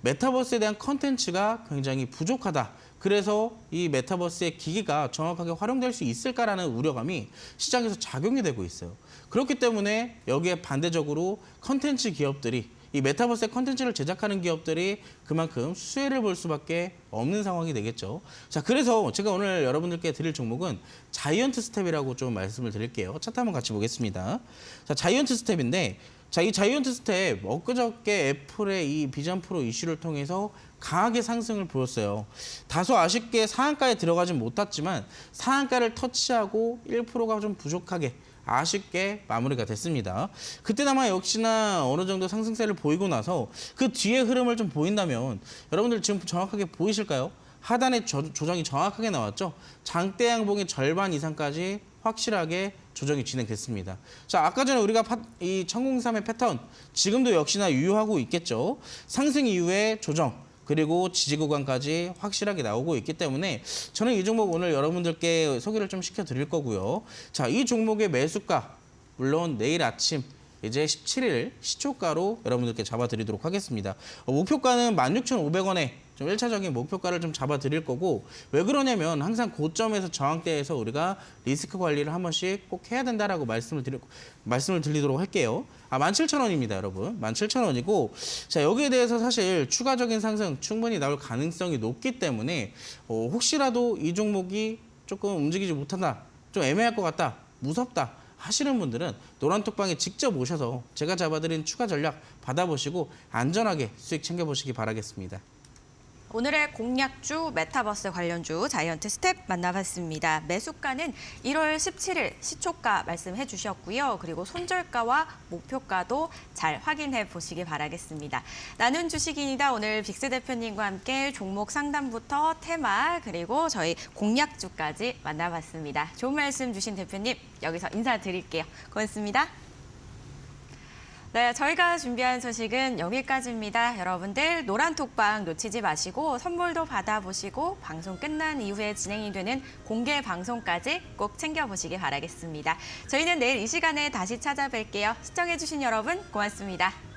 S2: 메타버스에 대한 컨텐츠가 굉장히 부족하다. 그래서 이 메타버스의 기기가 정확하게 활용될 수 있을까라는 우려감이 시장에서 작용이 되고 있어요. 그렇기 때문에 여기에 반대적으로 컨텐츠 기업들이, 이 메타버스의 컨텐츠를 제작하는 기업들이 그만큼 수혜를 볼 수밖에 없는 상황이 되겠죠. 자, 그래서 제가 오늘 여러분들께 드릴 종목은 자이언트 스텝이라고 좀 말씀을 드릴게요. 차트 한번 같이 보겠습니다. 자, 자이언트 스텝인데, 자, 이 자이언트 스텝 엊그저께 애플의 이 비전 프로 이슈를 통해서 강하게 상승을 보였어요. 다소 아쉽게 상한가에 들어가진 못했지만 상한가를 터치하고 1%가 좀 부족하게 아쉽게 마무리가 됐습니다. 그때나마 역시나 어느 정도 상승세를 보이고 나서 그 뒤에 흐름을 좀 보인다면 여러분들 지금 정확하게 보이실까요? 하단에 조정이 정확하게 나왔죠. 장대 양봉의 절반 이상까지 확실하게 조정이 진행됐습니다. 자, 아까 전에 우리가 이 1003의 패턴 지금도 역시나 유효하고 있겠죠. 상승 이후에 조정, 그리고 지지 구간까지 확실하게 나오고 있기 때문에 저는 이 종목 오늘 여러분들께 소개를 좀 시켜드릴 거고요. 자, 이 종목의 매수가 물론 내일 아침 이제 17일 시초가로 여러분들께 잡아드리도록 하겠습니다. 목표가는 16,500원에 좀 1차적인 목표가를 좀 잡아드릴 거고, 왜 그러냐면 항상 고점에서 저항대에서 우리가 리스크 관리를 한 번씩 꼭 해야 된다라고 말씀을 드리도록 할게요. 17,000원입니다, 여러분. 17,000원이고, 자, 여기에 대해서 사실 추가적인 상승 충분히 나올 가능성이 높기 때문에 혹시라도 이 종목이 조금 움직이지 못한다, 좀 애매할 것 같다, 무섭다 하시는 분들은 노란톡방에 직접 오셔서 제가 잡아드린 추가 전략 받아보시고 안전하게 수익 챙겨보시기 바라겠습니다.
S1: 오늘의 공략주 메타버스 관련주 자이언트 스텝 만나봤습니다. 매수가는 1월 17일 시초가 말씀해 주셨고요. 그리고 손절가와 목표가도 잘 확인해 보시기 바라겠습니다. 나눈 주식인이다. 오늘 빅스 대표님과 함께 종목 상담부터 테마 그리고 저희 공략주까지 만나봤습니다. 좋은 말씀 주신 대표님 여기서 인사드릴게요. 고맙습니다. 네, 저희가 준비한 소식은 여기까지입니다. 여러분들 노란톡방 놓치지 마시고 선물도 받아보시고 방송 끝난 이후에 진행이 되는 공개 방송까지 꼭 챙겨보시기 바라겠습니다. 저희는 내일 이 시간에 다시 찾아뵐게요. 시청해주신 여러분 고맙습니다.